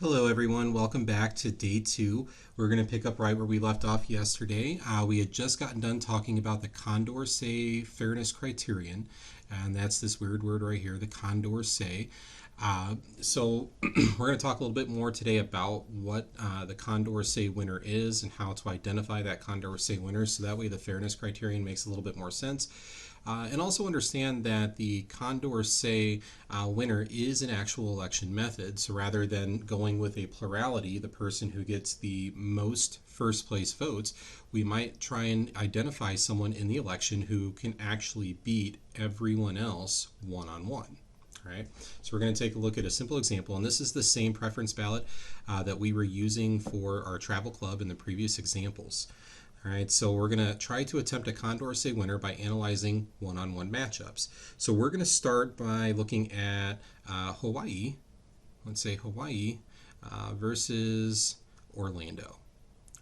Hello everyone, welcome back to day two. We're going to pick up right where we left off yesterday. We had just gotten done talking about the Condorcet fairness criterion, and that's this weird word right here, the Condorcet. So we're going to talk a little bit more today about what the Condorcet winner is and how to identify that Condorcet winner, so that way the fairness criterion makes a little bit more sense. And also understand that the Condorcet winner is an actual election method. So rather than going with a plurality, the person who gets the most first place votes, we might try and identify someone in the election who can actually beat everyone else one on one. All right, so we're going to take a look at a simple example, and this is the same preference ballot that we were using for our travel club in the previous examples. All right, so we're going to try to attempt a Condorcet winner by analyzing one-on-one matchups. So we're going to start by looking at Hawaii, let's say Hawaii versus Orlando.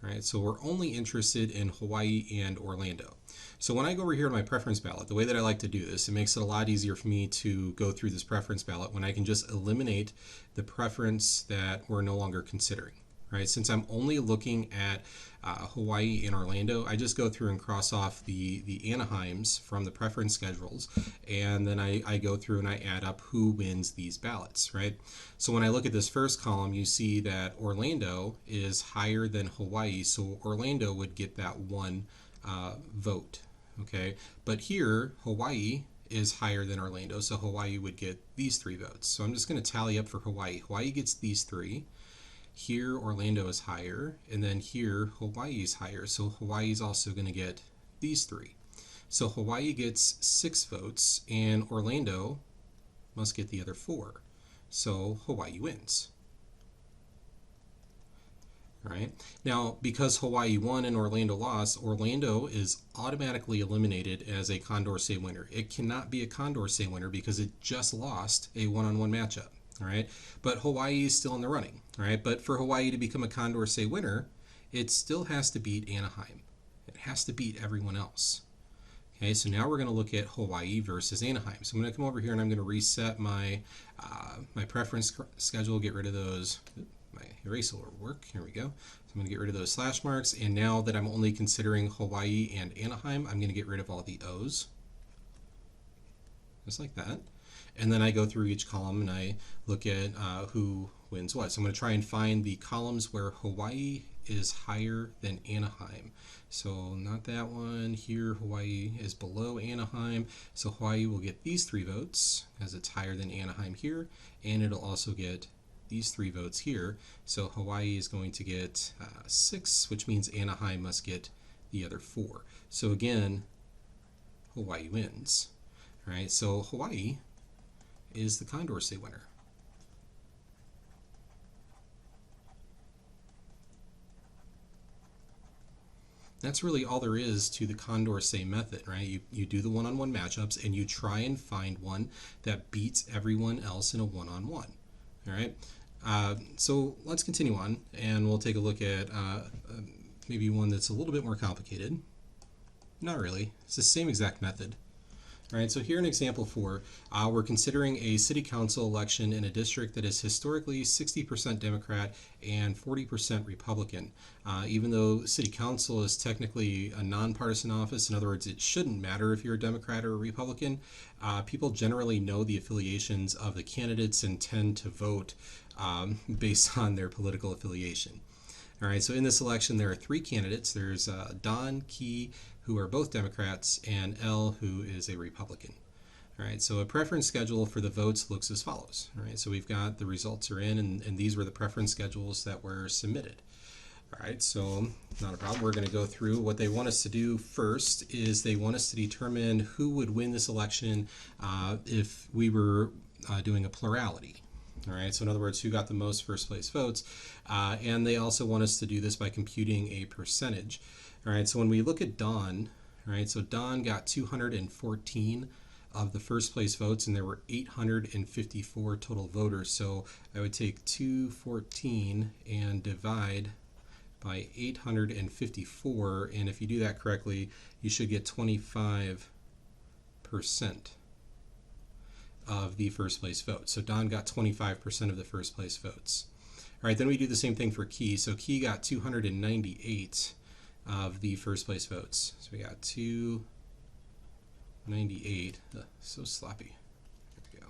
All right, so we're only interested in Hawaii and Orlando. So when I go over here to my preference ballot, the way that I like to do this, it makes it a lot easier for me to go through this preference ballot when I can just eliminate the preference that we're no longer considering. Right, since I'm only looking at Hawaii and Orlando, I just go through and cross off the Anaheims from the preference schedules, and then I go through and I add up who wins these ballots, right? So when I look at this first column, you see that Orlando is higher than Hawaii, so Orlando would get that one vote, okay? But here, Hawaii is higher than Orlando, so Hawaii would get these three votes. So I'm just going to tally up for Hawaii. Hawaii gets these three. Here, Orlando is higher, and then here, Hawaii is higher. So Hawaii is also going to get these three. So Hawaii gets 6 votes, and Orlando must get the other 4. So Hawaii wins. All right. Now, because Hawaii won and Orlando lost, Orlando is automatically eliminated as a Condorcet winner. It cannot be a Condorcet winner because it just lost a one-on-one matchup. All right, but Hawaii is still in the running. All right, but for Hawaii to become a Condorcet winner, it still has to beat Anaheim. It has to beat everyone else. Okay, so now we're going to look at Hawaii versus Anaheim. So I'm going to come over here and I'm going to reset my my preference schedule, get rid of those. My eraser will work. Here we go. So I'm going to get rid of those slash marks, and now that I'm only considering Hawaii and Anaheim, I'm going to get rid of all the O's, just like that. And then I go through each column and I look at who wins what. So I'm going to try and find the columns where Hawaii is higher than Anaheim. So not that one. Here, Hawaii is below Anaheim. So Hawaii will get these 3 votes as it's higher than Anaheim here. And it'll also get these 3 votes here. So Hawaii is going to get 6, which means Anaheim must get the other 4. So again, Hawaii wins. All right, so Hawaii is the Condorcet winner. That's really all there is to the Condorcet method, right? You do the one-on-one matchups and you try and find one that beats everyone else in a one-on-one. All right. So let's continue on, and we'll take a look at maybe one that's a little bit more complicated. Not really. It's the same exact method. All right, so here in example 4, we're considering a city council election in a district that is historically 60% Democrat and 40% Republican. Even though city council is technically a nonpartisan office, in other words, it shouldn't matter if you're a Democrat or a Republican, people generally know the affiliations of the candidates and tend to vote based on their political affiliation. All right, so in this election, there are 3 candidates. There's Don, Key, who are both Democrats, and L, who is a Republican. All right, so a preference schedule for the votes looks as follows. All right, so we've got the results are in, and these were the preference schedules that were submitted. All right, so not a problem. We're going to go through. What they want us to do first is they want us to determine who would win this election if we were doing a plurality. All right, so in other words, who got the most first place votes, and they also want us to do this by computing a percentage. All right, so when we look at Don, all right, so Don got 214 of the first place votes, and there were 854 total voters. So I would take 214 and divide by 854, and if you do that correctly, you should get 25% of the first place vote. So Don got 25% of the first place votes. All right, then we do the same thing for Key. So Key got 298 of the first place votes. So we got 298. So sloppy. There we go.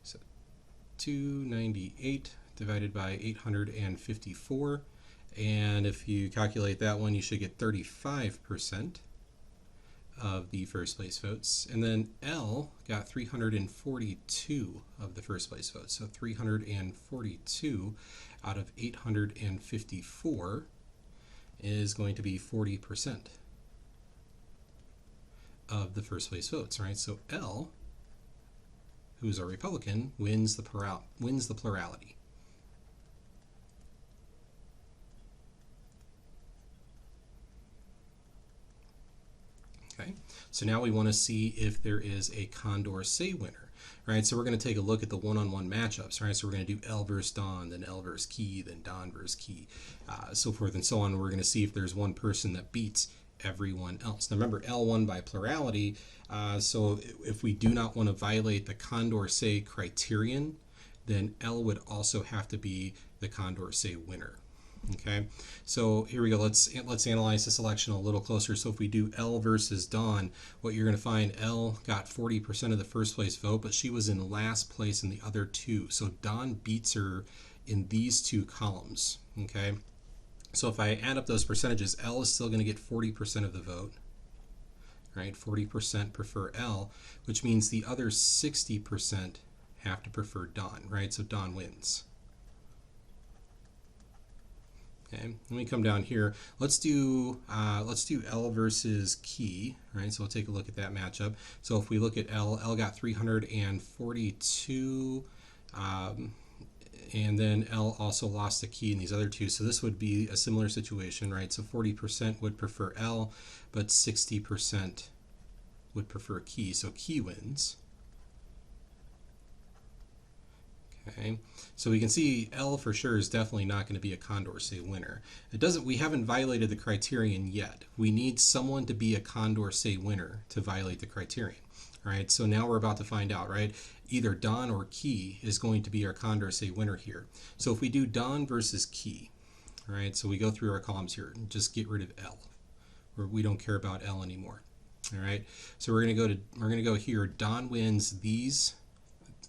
So 298 divided by 854. And if you calculate that one, you should get 35% of the first place votes. And then L got 342 of the first place votes. So 342 out of 854 is going to be 40% of the first place votes, right? So L, who's a Republican, wins the plurality. Okay, so now we want to see if there is a Condorcet winner, right? So we're going to take a look at the one-on-one matchups, right? So we're going to do L versus Don, then L versus Key, then Don versus Key, so forth and so on. We're going to see if there's one person that beats everyone else. Now remember, L won by plurality, so if we do not want to violate the Condorcet criterion, then L would also have to be the Condorcet winner. Okay, so here we go. Let's analyze this election a little closer. So if we do L versus Dawn, what you're going to find, L got 40% of the first place vote, but she was in last place in the other two. So Dawn beats her in these two columns. Okay, so if I add up those percentages, L is still going to get 40% of the vote. Right, 40% prefer L, which means the other 60% have to prefer Dawn. Right, so Dawn wins. Okay, let me come down here. Let's do L versus Key, right? So we'll take a look at that matchup. So if we look at L got 342, and then L also lost a Key in these other two. So this would be a similar situation, right? So 40% would prefer L, but 60% would prefer Key. So Key wins. Okay, so we can see L for sure is definitely not going to be a Condorcet winner. We haven't violated the criterion yet. We need someone to be a Condorcet winner to violate the criterion. All right, so now we're about to find out, right? Either Don or Key is going to be our Condorcet winner here. So if we do Don versus Key, all right, so we go through our columns here and just get rid of L. We don't care about L anymore. All right, so we're going to go here. Don wins these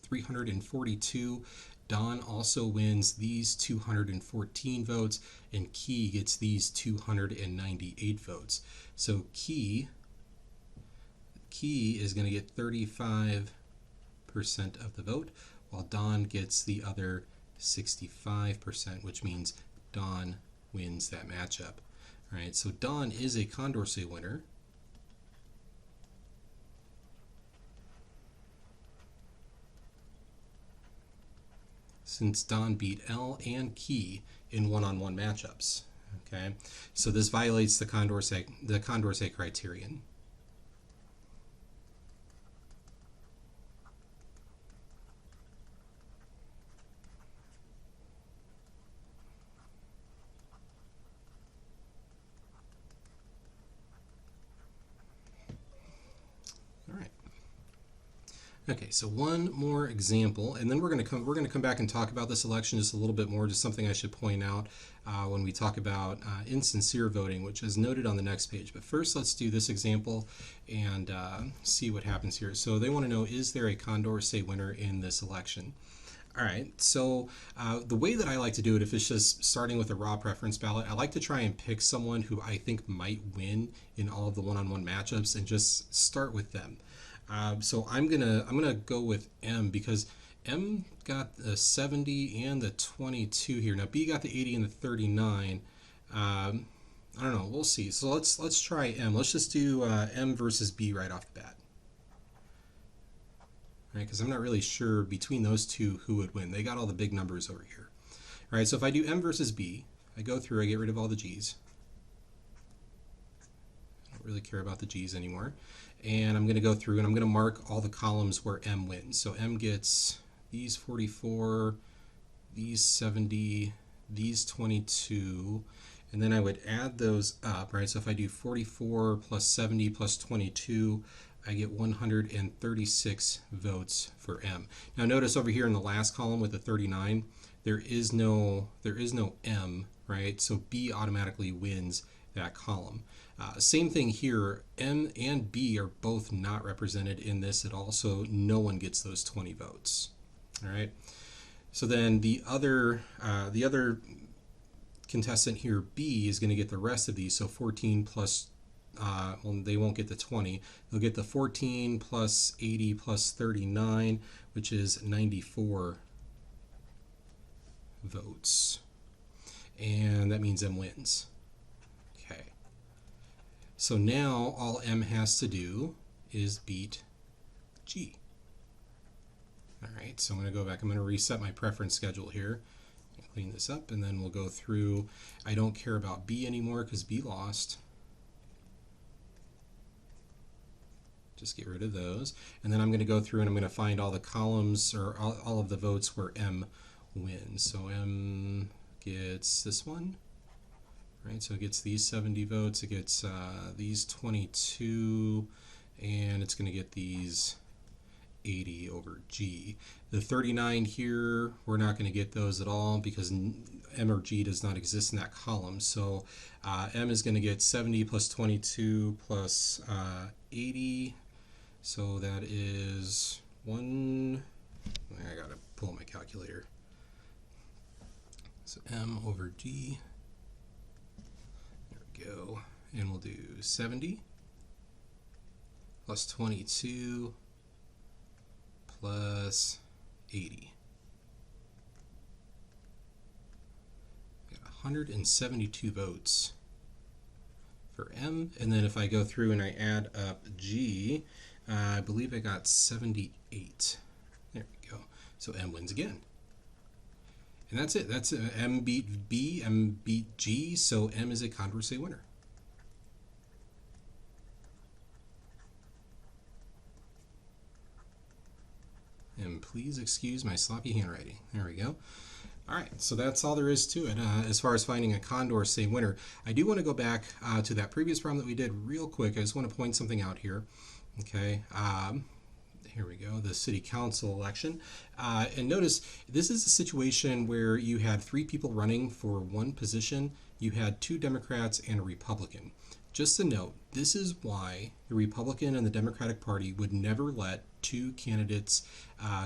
342. Don also wins these 214 votes, and Key gets these 298 votes. So Key is going to get 35% of the vote, while Don gets the other 65%, which means Don wins that matchup. All right, so Don is a Condorcet winner. Since Don beat L and Key in one-on-one matchups. Okay, so this violates the Condorcet criterion. All right. Okay, so one more example, and then we're going to come back and talk about this election just a little bit more. Just something I should point out when we talk about insincere voting, which is noted on the next page. But first, let's do this example and see what happens here. So they want to know, is there a Condorcet winner in this election? All right, so the way that I like to do it, if it's just starting with a raw preference ballot, I like to try and pick someone who I think might win in all of the one-on-one matchups and just start with them. So I'm gonna go with M because M got the 70 and the 22 here. Now B got the 80 and the 39. I don't know. We'll see. So let's try M. Let's just do M versus B right off the bat. Right, because I'm not really sure between those two who would win. They got all the big numbers over here. All right, so if I do M versus B, I go through, I get rid of all the G's. I don't really care about the G's anymore. And I'm going to go through and I'm going to mark all the columns where M wins. So M gets these 44, these 70, these 22, and then I would add those up, right? So if I do 44 plus 70 plus 22, I get 136 votes for M. Now notice over here in the last column with the 39, there is no M, right? So B automatically wins that column. Same thing here. M and B are both not represented in this at all, so no one gets those 20 votes. All right. So then the other contestant here, B, is going to get the rest of these. So 14 plus, well, they won't get the 20. They'll get the 14 plus 80 plus 39, which is 94 votes. And that means M wins. Okay. So now all M has to do is beat G. All right, so I'm going to go back. I'm going to reset my preference schedule here. Clean this up, and then we'll go through. I don't care about B anymore because B lost. Just get rid of those. And then I'm going to go through and I'm going to find all the columns or all of the votes where M wins. So M gets this one, right? So it gets these 70 votes. It gets these 22, and it's going to get these 80 over G. The 39 here, we're not going to get those at all because M or G does not exist in that column. So M is going to get 70 plus 22 plus 80. So that is I got to pull my calculator. So M over G. There we go. And we'll do 70 plus 22 plus 80. Got 172 votes for M. And then if I go through and I add up G, I believe I got 78. There we go. So M wins again. And that's it. That's M beat B, M beat G, so M is a Condorcet winner. And please excuse my sloppy handwriting. There we go. All right, so that's all there is to it as far as finding a Condorcet winner. I do want to go back to that previous problem that we did real quick. I just want to point something out here. Okay, here we go, the city council election. And notice this is a situation where you had 3 people running for one position. You had 2 Democrats and a Republican. Just a note, this is why the Republican and the Democratic Party would never let 2 candidates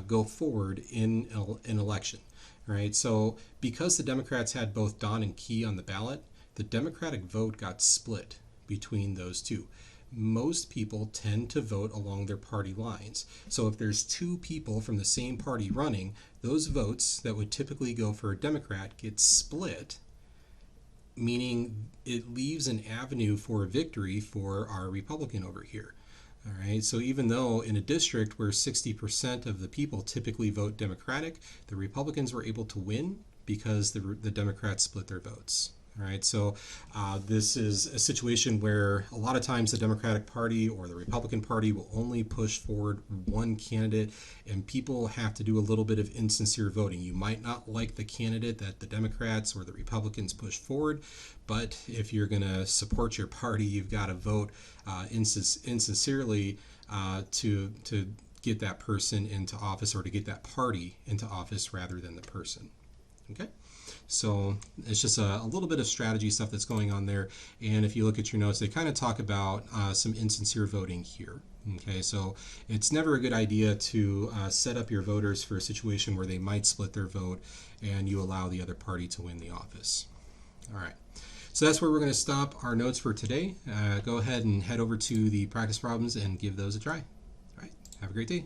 go forward in an election. Right? So because the Democrats had both Don and Key on the ballot, the Democratic vote got split between those two. Most people tend to vote along their party lines. So if there's 2 people from the same party running, those votes that would typically go for a Democrat get split, meaning it leaves an avenue for victory for our Republican over here. All right, so even though in a district where 60% of the people typically vote Democratic, the Republicans were able to win because the Democrats split their votes. All right, so this is a situation where a lot of times the Democratic Party or the Republican Party will only push forward one candidate, and people have to do a little bit of insincere voting. You might not like the candidate that the Democrats or the Republicans push forward, but if you're going to support your party, you've got to vote insincerely to get that person into office or to get that party into office rather than the person. Okay? So it's just a little bit of strategy stuff that's going on there. And if you look at your notes, they kind of talk about some insincere voting here. Okay, so it's never a good idea to set up your voters for a situation where they might split their vote and you allow the other party to win the office. All right, so that's where we're going to stop our notes for today. Go ahead and head over to the practice problems and give those a try. All right, have a great day.